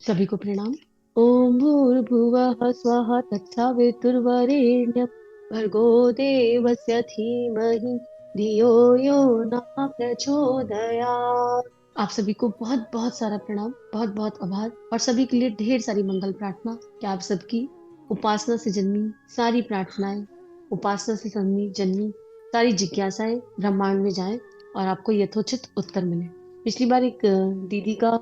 सभी को प्रणाम। ओम भूर्भुवः स्वः तत्सवितुर्वरेण्यं भर्गो देवस्य धीमहि धियो यो न प्रचोदयात्। आप सभी को बहुत बहुत सारा प्रणाम, बहुत बहुत आभार और सभी के लिए ढेर सारी मंगल प्रार्थना कि आप सबकी उपासना से जन्मी सारी प्रार्थनाएं, उपासना से जन्मी सारी जिज्ञासाएं ब्रह्मांड में जाएं और आपको यथोचित उत्तर मिले। पिछली बार एक दीदी का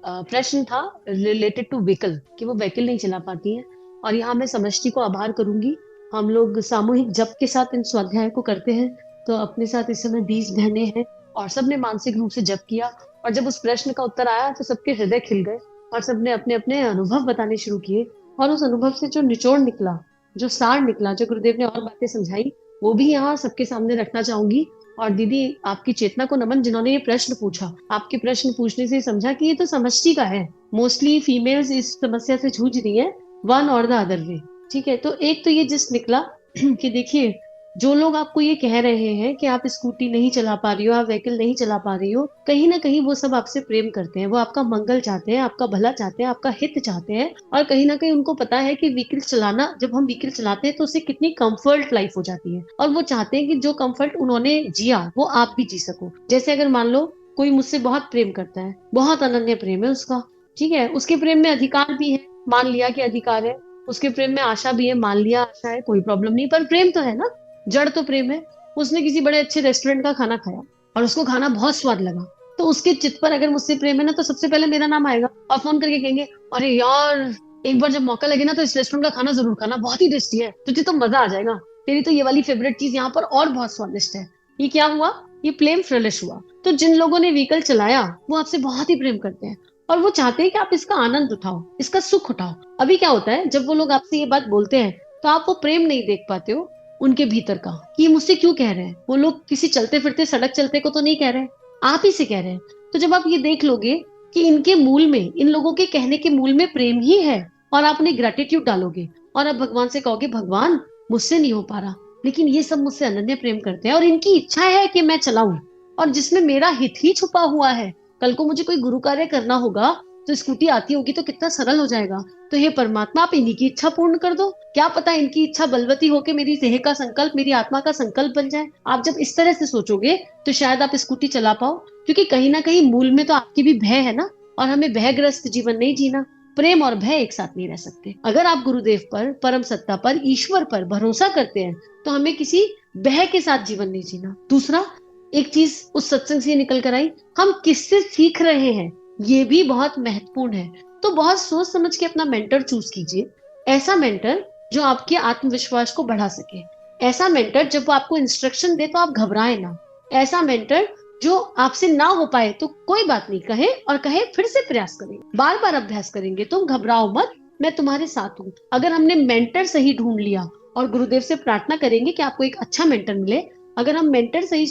प्रश्न था रिलेटेड टू व्हीकल कि वो व्हीकल नहीं चला पाती हैं, और यहाँ मैं समष्टि को आभार करूंगी। हम लोग सामूहिक जप के साथ इन स्वाध्याय को करते हैं, तो अपने साथ इस समय 20 बहनें हैं और सबने मानसिक रूप से जप किया। और जब उस प्रश्न का उत्तर आया तो सबके हृदय खिल गए और सबने अपने अपने अनुभव बताने शुरू किए। और उस अनुभव से जो निचोड़ निकला, जो सार निकला, जो गुरुदेव ने और बातें समझाई, वो भी यहाँ सबके सामने रखना चाहूंगी। और दीदी, आपकी चेतना को नमन, जिन्होंने ये प्रश्न पूछा। आपके प्रश्न पूछने से ही समझा कि ये तो समष्टि का है। मोस्टली फीमेल्स इस समस्या से जूझ रही हैं, वन और द अदर वे। ठीक है, तो एक तो ये जिस निकला कि देखिए, जो लोग आपको ये कह रहे हैं कि आप स्कूटी नहीं चला पा रही हो, आप व्हीकल नहीं चला पा रही हो, कहीं ना कहीं वो सब आपसे प्रेम करते हैं, वो आपका मंगल चाहते हैं, आपका भला चाहते हैं, आपका हित चाहते हैं। और कहीं ना कहीं उनको पता है कि व्हीकल चलाना, जब हम व्हीकल चलाते हैं तो उससे कितनी कंफर्ट लाइफ हो जाती है, और वो चाहते हैं कि जो कंफर्ट उन्होंने जिया वो आप भी जी सको। जैसे अगर मान लो कोई मुझसे बहुत प्रेम करता है, बहुत अनन्य प्रेम है उसका, ठीक है, उसके प्रेम में अधिकार भी है, मान लिया कि अधिकार है। उसके प्रेम में आशा भी है, मान लिया आशा है, कोई प्रॉब्लम नहीं, पर प्रेम तो है ना, जड़ तो प्रेम है। उसने किसी बड़े अच्छे रेस्टोरेंट का खाना खाया और उसको खाना बहुत स्वाद लगा, तो उसके चित्त पर अगर मुझसे प्रेम है ना, तो सबसे पहले मेरा नाम आएगा और फोन करके कहेंगे, अरे यार, एक बार जब मौका लगे ना तो इस रेस्टोरेंट का खाना जरूर खाना, बहुत ही टेस्टी है, तुझे तो मजा आ जाएगा, तेरी तो ये वाली फेवरेट चीज यहाँ पर और बहुत स्वादिष्ट है। ये क्या हुआ? ये प्रेम फ्रलिश हुआ। तो जिन लोगों ने व्हीकल चलाया वो आपसे बहुत ही प्रेम करते हैं और वो चाहते हैं कि आप इसका आनंद उठाओ, इसका सुख उठाओ। अभी क्या होता है, जब वो लोग आपसे ये बात बोलते हैं तो आप वो प्रेम नहीं देख पाते हो उनके भीतर का, कि ये मुझसे क्यों कह रहे हैं। वो लोग किसी चलते फिरते सड़क चलते को तो नहीं कह रहे हैं, आप ही से कह रहे हैं। तो जब आप ये देख लोगे कि इनके मूल में, इन लोगों के कहने के मूल में प्रेम ही है, और आप उन्हें ग्रेटिट्यूड डालोगे और आप भगवान से कहोगे, भगवान मुझसे नहीं हो पा रहा, लेकिन ये सब मुझसे अनन्य प्रेम करते हैं और इनकी इच्छा है कि मैं चलाऊं, और जिसमें मेरा हित ही छुपा हुआ है। कल को मुझे कोई गुरु कार्य करना होगा तो स्कूटी आती होगी तो कितना सरल हो जाएगा। तो हे परमात्मा, आप इन्हीं की इच्छा पूर्ण कर दो। क्या पता इनकी इच्छा बलवती होके मेरी देह का संकल्प, मेरी आत्मा का संकल्प बन जाए। आप जब इस तरह से सोचोगे तो शायद आप स्कूटी चला पाओ, क्योंकि कहीं ना कहीं मूल में तो आपकी भी भय है ना, और हमें भयग्रस्त जीवन नहीं जीना। प्रेम और भय एक साथ नहीं रह सकते। अगर आप गुरुदेव पर, परम सत्ता पर, ईश्वर पर भरोसा करते हैं तो हमें किसी भय के साथ जीवन नहीं जीना। दूसरा, एक चीज उस सत्संग से निकल कर आई, हम किससे सीख रहे हैं, ये भी बहुत महत्वपूर्ण है। तो बहुत सोच समझ के अपना मेंटर चूज कीजिए। ऐसा मेंटर जो आपके आत्मविश्वास को बढ़ा सके। ऐसा मेंटर जब वो आपको इंस्ट्रक्शन दे तो आप घबराए ना। ऐसा मेंटर जो आपसे ना हो पाए तो कोई बात नहीं कहे, और कहे फिर से प्रयास करें, बार बार अभ्यास करेंगे, तुम घबराओ मत, मैं तुम्हारे साथ हूँ। अगर हमने मेंटर सही ढूंढ लिया, और गुरुदेव से प्रार्थना करेंगे कि आपको एक अच्छा मेंटर मिले। अगर हम मेंटर सही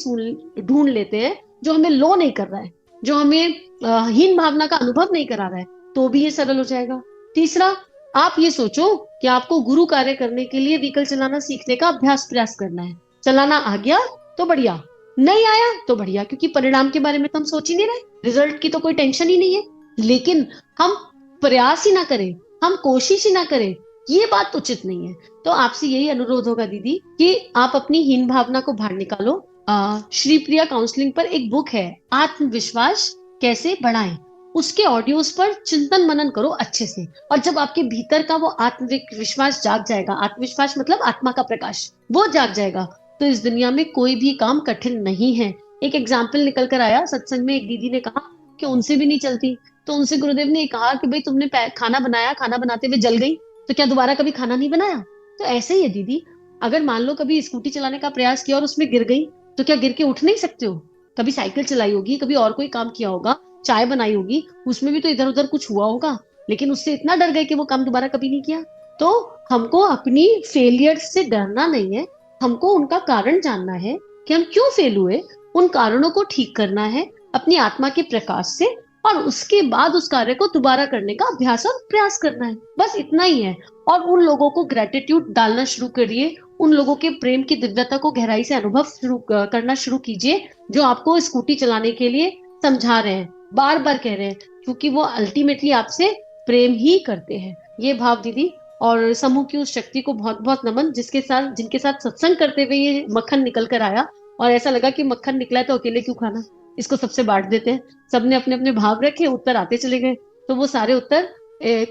ढूंढ लेते हैं जो हमें लो नहीं कर रहा है, जो हमें हीन भावना का अनुभव नहीं करा रहा है, तो भी ये सरल हो जाएगा। तीसरा, आप ये सोचो कि आपको गुरु कार्य करने के लिए व्हीकल चलाना सीखने का अभ्यास प्रयास करना है। चलाना आ गया तो बढ़िया, नहीं आया तो बढ़िया, क्योंकि परिणाम के बारे में तो हम सोच ही नहीं रहे, रिजल्ट की तो कोई टेंशन ही नहीं है। लेकिन हम प्रयास ही ना करें, हम कोशिश ही ना करें, ये बात उचित नहीं है। तो आपसे यही अनुरोध होगा दीदी कि आप अपनी हीन भावना को बाहर निकालो। श्री प्रिया काउंसलिंग पर एक बुक है, आत्मविश्वास कैसे बढ़ाएं, उसके ऑडियोज पर चिंतन मनन करो अच्छे से। और जब आपके भीतर का वो आत्मविश्वास जाग जाएगा, आत्मविश्वास मतलब आत्मा का प्रकाश, वो जाग जाएगा, तो इस दुनिया में कोई भी काम कठिन नहीं है। एक एग्जाम्पल निकल कर आया सत्संग में, एक दीदी ने कहा कि उनसे भी नहीं चलती, तो उनसे गुरुदेव ने कहा कि भाई तुमने खाना बनाया, खाना बनाते हुए जल गई, तो क्या दोबारा कभी खाना नहीं बनाया? तो ऐसे ही है दीदी, अगर मान लो कभी स्कूटी चलाने का प्रयास किया और उसमें गिर गई, तो क्या गिर के उठ नहीं सकते हो? कभी साइकिल चलाई होगी, कभी और कोई काम किया होगा, चाय बनाई होगी, उसमें भी तो इधर उधर कुछ हुआ होगा, लेकिन उससे इतना डर गए कि वो काम दोबारा कभी नहीं किया। तो हमको अपनी फेलियर से डरना नहीं है, हमको उनका कारण जानना है कि हम क्यों फेल हुए, उन कारणों को ठीक करना है अपनी आत्मा के प्रकाश से, और उसके बाद उस कार्य को दोबारा करने का अभ्यास और प्रयास करना है। बस इतना ही है। और उन लोगों को ग्रेटिट्यूड डालना शुरू करिए, उन लोगों के प्रेम की दिव्यता को गहराई से अनुभव करना शुरू कीजिए, जो आपको स्कूटी चलाने के लिए समझा रहे हैं, बार बार कह रहे हैं, क्योंकि वो अल्टीमेटली आपसे प्रेम ही करते हैं। ये भाव दीदी, और समूह की उस शक्ति को बहुत बहुत नमन, जिनके साथ सत्संग करते हुए ये मक्खन निकल कर आया, और ऐसा लगा कि मक्खन निकला है तो अकेले क्यों खाना, इसको सबसे बांट देते हैं। सबने अपने अपने भाव रखे, उत्तर आते चले गए, तो वो सारे उत्तर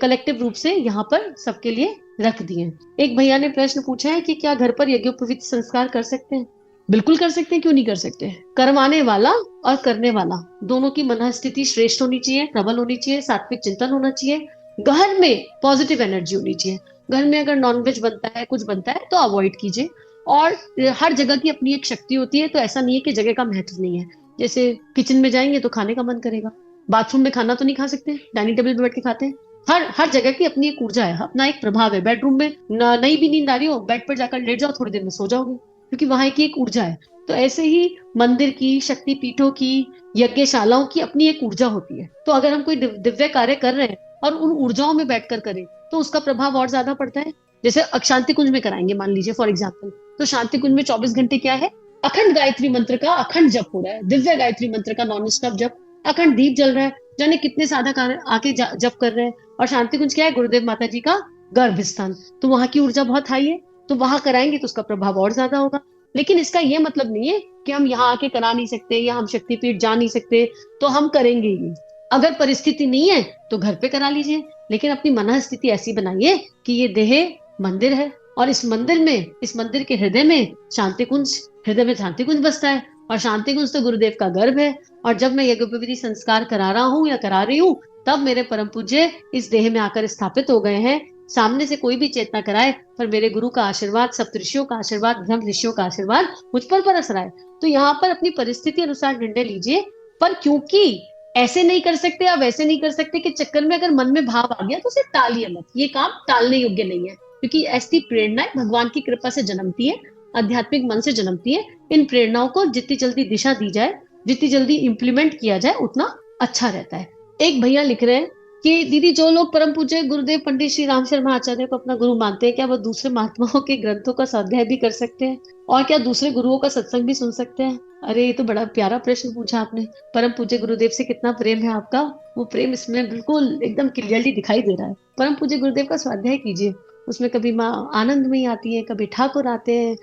कलेक्टिव रूप से यहाँ पर सबके लिए रख दिए। एक भैया ने प्रश्न पूछा है कि क्या घर पर यज्ञोपवीत संस्कार कर सकते हैं? बिल्कुल कर सकते हैं, क्यों नहीं कर सकते। करवाने वाला और करने वाला दोनों की मन स्थिति श्रेष्ठ होनी चाहिए, प्रबल होनी चाहिए, सात्विक चिंतन होना चाहिए, घर में पॉजिटिव एनर्जी होनी चाहिए। घर में अगर नॉनवेज बनता है, कुछ बनता है, तो अवॉइड कीजिए। और हर जगह की अपनी एक शक्ति होती है, तो ऐसा नहीं है कि जगह का महत्व नहीं है। जैसे किचन में जाएंगे तो खाने का मन करेगा, बाथरूम में खाना तो नहीं खा सकते, डाइनिंग टेबल पे बैठ के खाते हैं। हर हर जगह की अपनी एक ऊर्जा है, अपना एक प्रभाव है। बेडरूम में नई भी नींद आ रही हो, बेड पर जाकर लेट जाओ, थोड़ी देर में सो जाओगे, क्योंकि वहां की एक ऊर्जा है। तो ऐसे ही मंदिर की, शक्ति पीठों की, यज्ञशालाओं की अपनी एक ऊर्जा होती है। तो अगर हम कोई दिव्य कार्य कर रहे हैं और उन ऊर्जाओं में बैठकर करें, तो उसका प्रभाव और ज्यादा पड़ता है। जैसे शांति कुंज में कराएंगे मान लीजिए फॉर एग्जाम्पल, तो शांति कुंज में 24 घंटे क्या है, अखंड गायत्री मंत्र का अखंड जप हो रहा है, दिव्य गायत्री मंत्र का नॉन स्टॉप जप, अखंड दीप जल रहा है, जाने कितने साधक आके जप कर रहे हैं। और शांति कुंज क्या है, गुरुदेव माता जी का गर्भ स्थान, तो वहां की ऊर्जा बहुत हाई है, तो वहां कराएंगे तो उसका प्रभाव और ज्यादा होगा। लेकिन इसका यह मतलब नहीं है कि हम यहाँ आके करा नहीं सकते या हम शक्तिपीठ जा नहीं सकते तो हम करेंगे ही नहीं। अगर परिस्थिति नहीं है तो घर पे करा लीजिए, लेकिन अपनी मन स्थिति ऐसी बनाइए कि ये देह मंदिर है, और इस मंदिर के हृदय में शांति कुंज, हृदय में शांति कुंज बसता है, और शांति कुंज तो गुरुदेव का गर्भ है। और जब मैं यज्ञोपवीत संस्कार करा रहा हूँ या करा रही हूँ, तब मेरे परम पूज्य इस देह में आकर स्थापित हो गए हैं। सामने से कोई भी चेतना कराए, पर मेरे गुरु का आशीर्वाद, सप्तऋषियों का आशीर्वाद, ब्रह्म ऋषियों का आशीर्वाद मुझ पर बरस रहा है। तो यहाँ पर अपनी परिस्थिति अनुसार निर्णय लीजिए, पर क्योंकि ऐसे नहीं कर सकते या वैसे नहीं कर सकते के चक्कर में अगर मन में भाव आ गया तो उसे टालिए मत, ये काम टालने योग्य नहीं है। क्योंकि ऐसी प्रेरणाएं भगवान की कृपा से जन्मती है, आध्यात्मिक मन से जन्मती है। इन प्रेरणाओं को जितनी जल्दी दिशा दी जाए, जितनी जल्दी इंप्लीमेंट किया जाए, उतना अच्छा रहता है। एक भैया लिख रहे हैं कि दीदी, जो लोग परम पूज्य गुरुदेव पंडित श्री राम शर्मा आचार्य को अपना गुरु मानते हैं, क्या वो दूसरे महात्माओं के ग्रंथों का स्वाध्याय भी कर सकते हैं, और क्या दूसरे गुरुओं का सत्संग भी सुन सकते हैं? अरे ये तो बड़ा प्यारा प्रश्न पूछा आपने। परम पूज्य गुरुदेव से कितना प्रेम है आपका, वो प्रेम इसमें बिल्कुल एकदम क्लियरली दिखाई दे रहा है। परम पूज्य गुरुदेव का स्वाध्याय कीजिए, उसमें कभी माँ आनंदमयी आती है, कभी ठाकुर आते हैं,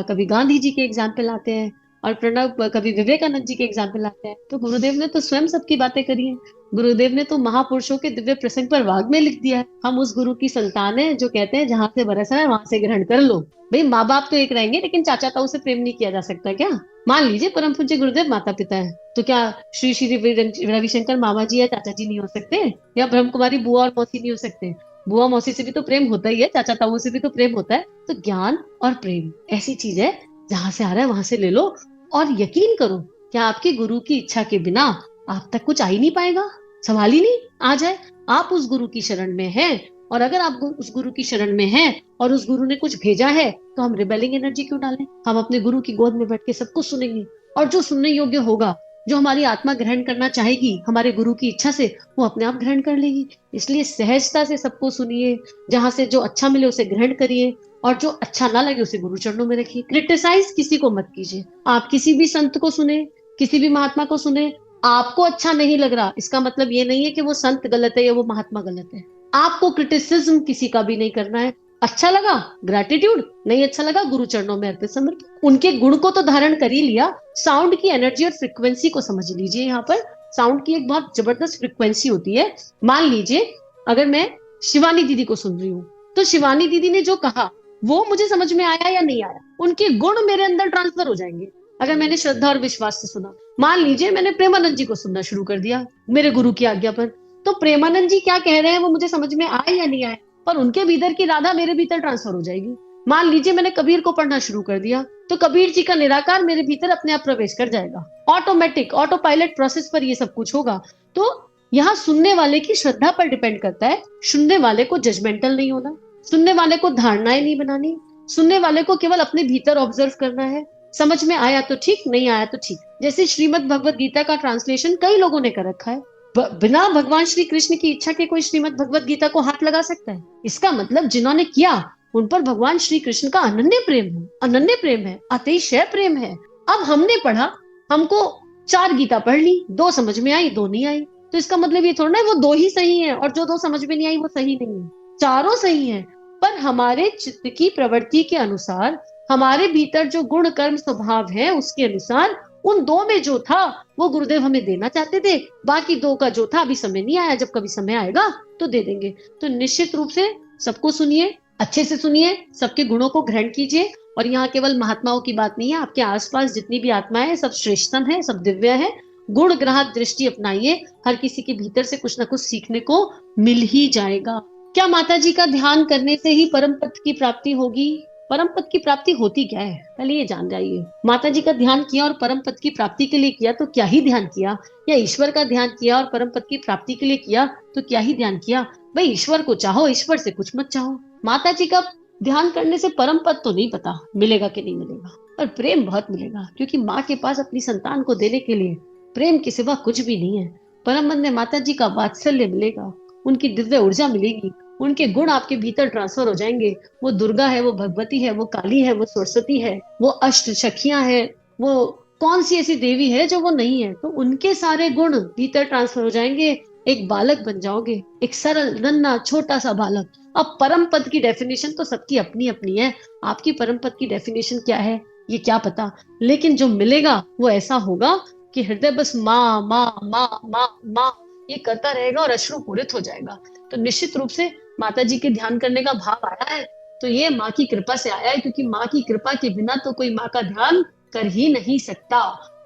कभी गांधी जी के एग्जाम्पल आते हैं, और प्रणब कभी विवेकानंद जी के एग्जाम्पल आते हैं। तो गुरुदेव ने तो स्वयं सबकी बातें करी है। गुरुदेव ने तो महापुरुषों के दिव्य प्रसंग पर वाग में लिख दिया है। हम उस गुरु की संतान है जो कहते हैं जहां से बरसा है वहां से ग्रहण कर लो। भाई माँ बाप तो एक रहेंगे, लेकिन चाचा ताऊ से प्रेम नहीं किया जा सकता क्या? मान लीजिए परम पूज्य गुरुदेव माता पिता है, तो क्या श्री श्री रविशंकर मामा जी या चाचा जी नहीं हो सकते? या ब्रह्म कुमारी बुआ और मौसी नहीं हो सकते? बुआ मौसी से भी तो प्रेम होता ही है, चाचा ताऊ से भी तो प्रेम होता है। तो ज्ञान और प्रेम ऐसी चीज है, जहां से आ रहा है वहां से ले लो, और यकीन करो क्या आपके गुरु की इच्छा के बिना आप तक कुछ आ ही नहीं पाएगा, सवाल ही नहीं आ जाए। आप उस गुरु की शरण में हैं, और अगर आप उस गुरु की शरण में हैं और उस गुरु ने कुछ भेजा है, तो हम रिबेलिंग एनर्जी क्यों डालें? हम अपने गुरु की गोद में बैठ के सब कुछ सुनेंगे, और जो सुनने योग्य होगा, जो हमारी आत्मा ग्रहण करना चाहेगी हमारे गुरु की इच्छा से, वो अपने आप ग्रहण कर लेगी। इसलिए सहजता से सबको सुनिए, जहां से जो अच्छा मिले उसे ग्रहण करिए, और जो अच्छा ना लगे उसे गुरु चरणों में रखिए। क्रिटिसाइज किसी को मत कीजिए। आप किसी भी संत को सुने, किसी भी महात्मा को सुने, आपको अच्छा नहीं लग रहा, इसका मतलब ये नहीं है कि वो संत गलत है या वो महात्मा गलत है। आपको क्रिटिसिज्म किसी का भी नहीं करना है। अच्छा लगा ग्रेटिट्यूड, नहीं अच्छा लगा गुरु चरणों में अर्पित समर्पित। उनके गुण को तो धारण कर ही लिया, साउंड की एनर्जी और फ्रिक्वेंसी को समझ लीजिए। यहाँ पर साउंड की एक बहुत जबरदस्त फ्रिक्वेंसी होती है। मान लीजिए अगर मैं शिवानी दीदी को सुन रही हूँ, तो शिवानी दीदी ने जो कहा वो मुझे समझ में आया या नहीं आया, उनके गुण मेरे अंदर ट्रांसफर हो जाएंगे। अगर मैंने श्रद्धा और विश्वास से सुना, मान लीजिए मैंने प्रेमानंद जी को सुनना शुरू कर दिया मेरे गुरु की आज्ञा पर, तो प्रेमानंद जी क्या कह रहे हैं वो मुझे समझ में आए या नहीं आए, पर उनके भीतर की राधा मेरे भीतर ट्रांसफर हो जाएगी। मान लीजिए मैंने कबीर को पढ़ना शुरू कर दिया, तो कबीर जी का निराकार मेरे भीतर अपने आप प्रवेश कर जाएगा। ऑटोमेटिक ऑटो पायलट प्रोसेस पर ये सब कुछ होगा। तो यहाँ सुनने वाले की श्रद्धा पर डिपेंड करता है। सुनने वाले को जजमेंटल नहीं होना, सुनने वाले को धारणाएं नहीं बनानी, सुनने वाले को केवल अपने भीतर ऑब्जर्व करना है। समझ में आया तो ठीक, नहीं आया तो ठीक। जैसे श्रीमद् भगवत गीता का ट्रांसलेशन कई लोगों ने कर रखा है, बिना भगवान श्री कृष्ण की इच्छा के कोई श्रीमद् भगवत गीता को हाथ लगा सकता है? इसका मतलब जिन्होंने किया उन पर भगवान श्री कृष्ण का अनन्य प्रेम है, अनन्य प्रेम है, अतिशय प्रेम है। अब हमने पढ़ा, हमको 4 गीता पढ़ ली, 2 समझ में आई, 2 नहीं आई, तो इसका मतलब ये थोड़ा ना वो दो ही सही है और जो दो समझ में नहीं आई वो सही नहीं है, चारों सही है। पर हमारे चित्त की प्रवृत्ति के अनुसार, हमारे भीतर जो गुण कर्म स्वभाव है उसके अनुसार उन दो में जो था वो गुरुदेव हमें देना चाहते थे, बाकी दो का जो था अभी समय नहीं आया, जब कभी समय आएगा तो दे देंगे। तो निश्चित रूप से सबको सुनिए, अच्छे से सुनिए, सबके गुणों को ग्रहण कीजिए। और यहाँ केवल महात्माओं की बात नहीं है, आपके आसपास जितनी भी आत्माएं हैं सब श्रेष्ठतम है, सब दिव्य है। गुण ग्राहक दृष्टि अपनाइए, हर किसी के भीतर से कुछ ना कुछ सीखने को मिल ही जाएगा। क्या माता जी का ध्यान करने से ही परम पद की प्राप्ति होगी? परम पद की प्राप्ति होती क्या है, पहले ये जान जाइए। माता जी का ध्यान किया और परम पद की प्राप्ति के लिए किया तो क्या ही ध्यान किया, या ईश्वर का ध्यान किया और परम पद की प्राप्ति के लिए किया तो क्या ही ध्यान किया। भाई ईश्वर को चाहो, ईश्वर से कुछ मत चाहो। माता जी का ध्यान करने से परम पद तो नहीं पता मिलेगा कि नहीं मिलेगा, पर प्रेम बहुत मिलेगा, क्योंकि माँ के पास अपनी संतान को देने के लिए प्रेम के सिवा कुछ भी नहीं है। परम पद में माता जी का वात्सल्य मिलेगा, उनकी दिव्य ऊर्जा मिलेगी, उनके गुण आपके भीतर ट्रांसफर हो जाएंगे। वो दुर्गा है, वो भगवती है, वो काली है, वो सरस्वती है, वो अष्ट सखियां है, वो कौन सी ऐसी देवी है जो वो नहीं है, तो उनके सारे गुण भीतर ट्रांसफर हो जाएंगे। एक बालक बन जाओगे, एक सरल नन्हा छोटा सा बालक। अब परम पद की डेफिनेशन तो सबकी अपनी अपनी है, आपकी परम पद की डेफिनेशन क्या है ये क्या पता, लेकिन जो मिलेगा वो ऐसा होगा कि हृदय बस माँ माँ माँ माँ माँ ये करता रहेगा और अश्रुपूरित हो जाएगा। तो निश्चित रूप से माता जी के ध्यान करने का भाव आया है तो ये माँ की कृपा से आया है, क्योंकि माँ की कृपा के बिना तो कोई माँ का ध्यान कर ही नहीं सकता,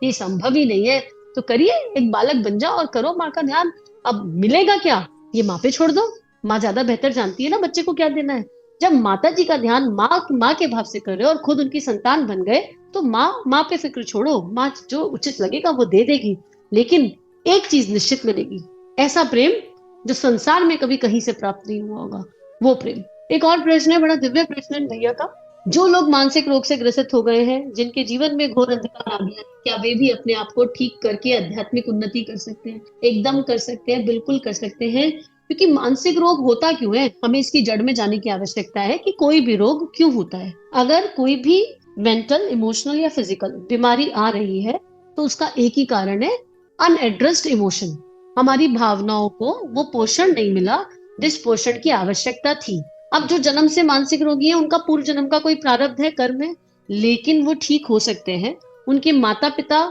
ये संभव ही नहीं है। तो करिए, एक बालक बन जाओ और करो माँ का ध्यान। अब मिलेगा क्या ये माँ पे छोड़ दो, माँ ज्यादा बेहतर जानती है ना बच्चे को क्या देना है। जब माता जी का ध्यान माँ के भाव से कर रहे हो और खुद उनकी संतान बन गए तो माँ पे फिक्र छोड़ो, माँ जो उचित लगेगा वो दे देगी। लेकिन एक चीज निश्चित मिलेगी, ऐसा प्रेम जो संसार में कभी कहीं से प्राप्त नहीं हुआ होगा, वो प्रेम। एक और प्रश्न है, बड़ा दिव्य प्रश्न है भैया का। जो लोग मानसिक रोग से ग्रसित हो गए हैं, जिनके जीवन में घोर अंधकार आ गया है, क्या वे भी अपने आप को ठीक करके आध्यात्मिक उन्नति कर सकते हैं? एकदम कर सकते हैं, बिल्कुल कर सकते हैं। क्योंकि मानसिक रोग होता क्यों है, हमें इसकी जड़ में जाने की आवश्यकता है कि कोई भी रोग क्यों होता है। अगर कोई भी मेंटल, इमोशनल या फिजिकल बीमारी आ रही है तो उसका एक ही कारण है, अनएड्रेस्ड इमोशन। हमारी भावनाओं को वो पोषण नहीं मिला जिस पोषण की आवश्यकता थी। अब जो जन्म से मानसिक रोगी है उनका पूर्व जन्म का कोई प्रारब्ध है, कर्म है, लेकिन वो ठीक हो सकते हैं। उनके माता पिता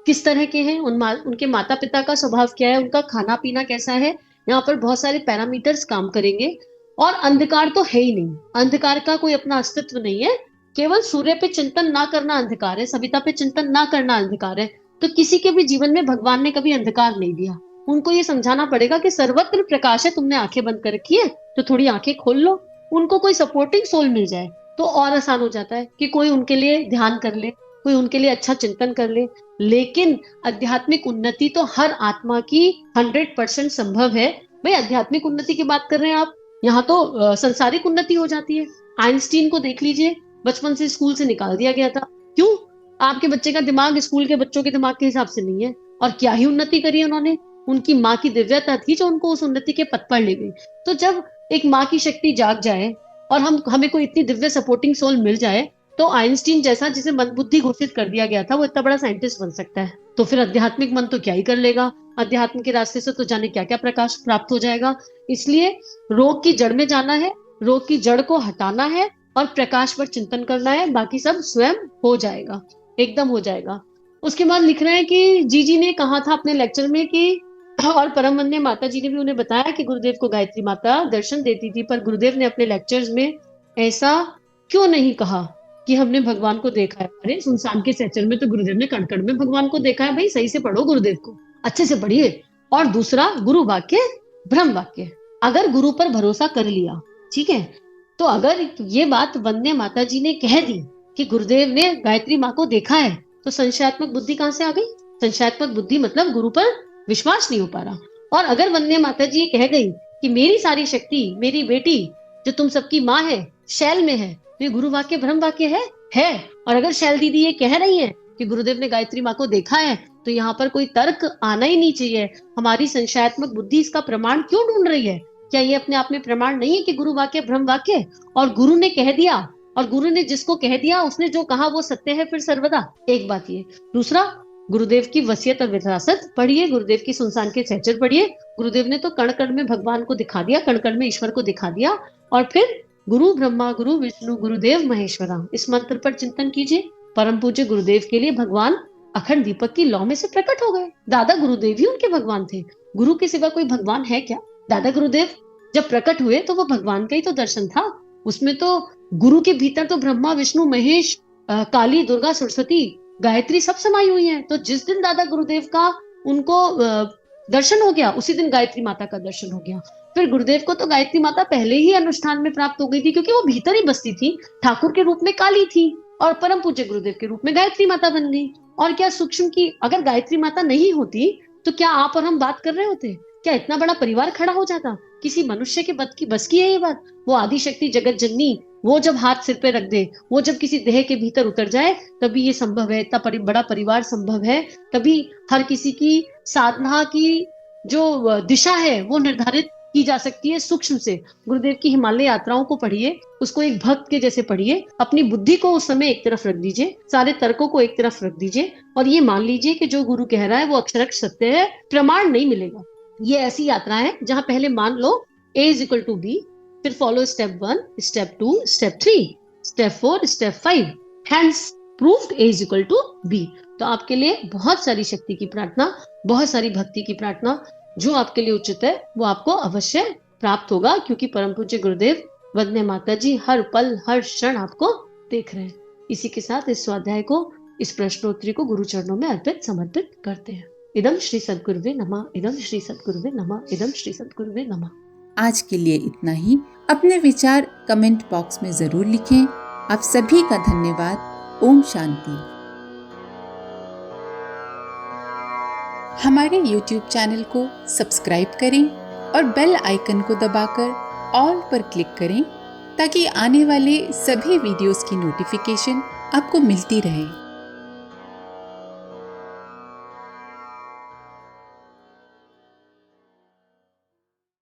किस तरह के हैं, उनके माता पिता का स्वभाव क्या है, उनका खाना पीना कैसा है, यहाँ पर बहुत सारे पैरामीटर्स काम करेंगे। और अंधकार तो है ही नहीं, अंधकार का कोई अपना अस्तित्व नहीं है। केवल सूर्य पे चिंतन ना करना अंधकार है, सविता पे चिंतन ना करना अंधकार है। तो किसी के भी जीवन में भगवान ने कभी अंधकार नहीं दिया। उनको ये समझाना पड़ेगा कि सर्वत्र प्रकाश है, तुमने आंखें बंद कर रखी है तो थोड़ी आंखें खोल लो। उनको कोई सपोर्टिंग सोल मिल जाए तो और आसान हो जाता है कि कोई उनके लिए ध्यान कर ले, कोई उनके लिए अच्छा चिंतन कर ले। लेकिन आध्यात्मिक उन्नति तो हर आत्मा की 100% संभव है। भाई आध्यात्मिक उन्नति की बात कर रहे हैं आप, यहाँ तो संसारिक उन्नति हो जाती है। आइंस्टीन को देख लीजिए, बचपन से स्कूल से निकाल दिया गया था। क्यों? आपके बच्चे का दिमाग स्कूल के बच्चों के दिमाग के हिसाब से नहीं है। और क्या ही उन्नति करी उन्होंने, उनकी माँ की दिव्यता थी जो उनको उस उन्नति के पथ पर ले गई। तो जब एक माँ की शक्ति जाग जाए और हमें कोई इतनी दिव्य सपोर्टिंग सोल मिल जाए तो आइंस्टीन जैसा, जिसे मंदबुद्धि घोषित कर दिया गया था, वो इतना बड़ा साइंटिस्ट बन सकता है। तो फिर आध्यात्मिक मन तो क्या ही कर लेगा, अध्यात्म के रास्ते से तो जाने क्या क्या प्रकाश प्राप्त हो जाएगा। इसलिए रोग की जड़ में जाना है, रोग की जड़ को हटाना है और प्रकाश पर चिंतन करना है, बाकी सब स्वयं हो जाएगा, एकदम हो जाएगा। उसके बाद लिख रहे हैं कि जी ने कहा था अपने लेक्चर में कि, और परम वंदनीय माता जी ने भी उन्हें बताया कि गुरुदेव को गायत्री माता दर्शन देती थी, पर गुरुदेव ने अपने लेक्चर्स में ऐसा क्यों नहीं कहा कि हमने भगवान को देखा है। अरे सुनसान के सहचर में तो गुरुदेव ने कण कण में भगवान को देखा है। भाई सही से पढ़ो, गुरुदेव को अच्छे से पढ़िए। और दूसरा, गुरु वाक्य ब्रह्म वाक्य। अगर गुरु पर भरोसा कर लिया, ठीक है, तो अगर ये बात वंदनीय माता जी ने कह दी कि गुरुदेव ने गायत्री माँ को देखा है, तो संशयात्मक बुद्धि कहाँ से आ गई? संशयात्मक बुद्धि मतलब गुरु पर विश्वास नहीं हो पा रहा। और अगर वंदनीय माता जी कह गई कि मेरी सारी शक्ति मेरी बेटी जो तुम सबकी माँ है शैल में है, तो ये गुरु वाक्य ब्रह्म वाक्य है। और अगर शैल दीदी ये कह रही है कि गुरुदेव ने गायत्री माँ को देखा है, तो यहाँ पर कोई तर्क आना ही नहीं चाहिए। हमारी संशयात्मक बुद्धि इसका प्रमाण क्यों ढूंढ रही है? क्या ये अपने आप में प्रमाण नहीं है कि गुरु वाक्य ब्रह्म वाक्य? और गुरु ने कह दिया, और गुरु ने जिसको कह दिया उसने जो कहा वो सत्य है फिर सर्वदा। एक बात ये। दूसरा, गुरुदेव की वसीयत और विरासत पढ़िए, गुरुदेव की सुनसान के सहचर पढ़िए। गुरुदेव ने तो कण कण में भगवान को दिखा दिया, कण कण में ईश्वर को दिखा दिया। और फिर गुरु ब्रह्मा गुरु विष्णु गुरुदेव महेश्वरा, इस मंत्र पर चिंतन कीजिए। परम पूज्य गुरुदेव के लिए भगवान अखंड दीपक की लौ में से प्रकट हो गए। दादा गुरुदेव ही उनके भगवान थे। गुरु के सिवा कोई भगवान है क्या? दादा गुरुदेव जब प्रकट हुए तो वो भगवान का ही तो दर्शन था। उसमें तो गुरु के भीतर तो ब्रह्मा विष्णु महेश, काली दुर्गा सरस्वती गायत्री सब समाई हुई है। तो जिस दिन दादा गुरुदेव का उनको दर्शन हो गया, उसी दिन गायत्री माता का दर्शन हो गया। फिर गुरुदेव को तो गायत्री माता पहले ही अनुष्ठान में प्राप्त हो गई थी, क्योंकि वो भीतर ही बसती थी। ठाकुर के रूप में काली थी और परम पूज्य गुरुदेव के रूप में गायत्री माता बन गई। और क्या सूक्ष्म की अगर गायत्री माता नहीं होती तो क्या आप और हम बात कर रहे होते? क्या इतना बड़ा परिवार खड़ा हो जाता? किसी मनुष्य के बस की है ये बात? वो आदि शक्ति जगत जननी, वो जब हाथ सिर पे रख दे, वो जब किसी देह के भीतर उतर जाए, तभी ये संभव है। इतना बड़ा परिवार संभव है। तभी हर किसी की साधना की जो दिशा है वो निर्धारित की जा सकती है सूक्ष्म से। गुरुदेव की हिमालय यात्राओं को पढ़िए, उसको एक भक्त के जैसे पढ़िए। अपनी बुद्धि को उस समय एक तरफ रख दीजिए, सारे तर्कों को एक तरफ रख दीजिए और ये मान लीजिए कि जो गुरु कह रहा है वो अक्षरक्ष सत्य है, प्रमाण नहीं मिलेगा। ये ऐसी यात्रा है जहां पहले मान लो A is equal to B, फिर follow step 1, step 2, step 3, step 4, step 5, hence proved A is equal to B। तो आपके लिए बहुत सारी शक्ति की प्रार्थना, बहुत सारी भक्ति की प्रार्थना, जो आपके लिए उचित है वो आपको अवश्य प्राप्त होगा, क्योंकि परम पूज्य गुरुदेव वंदे माता जी हर पल हर क्षण आपको देख रहे हैं। इसी के साथ इस स्वाध्याय को, इस प्रश्नोत्तरी को गुरु चरणों में अर्पित समर्पित करते हैं। इदम श्री सद्गुरुवे नमः, इदम श्री सद्गुरुवे नमः, इदम श्री सद्गुरुवे नमः। आज के लिए इतना ही। अपने विचार कमेंट बॉक्स में जरूर लिखें। आप सभी का धन्यवाद। ओम शांति। हमारे YouTube चैनल को सब्सक्राइब करें और बेल आइकन को दबाकर ऑल पर क्लिक करें ताकि आने वाले सभी वीडियोस की नोटिफिकेशन आपको मिलती रहे।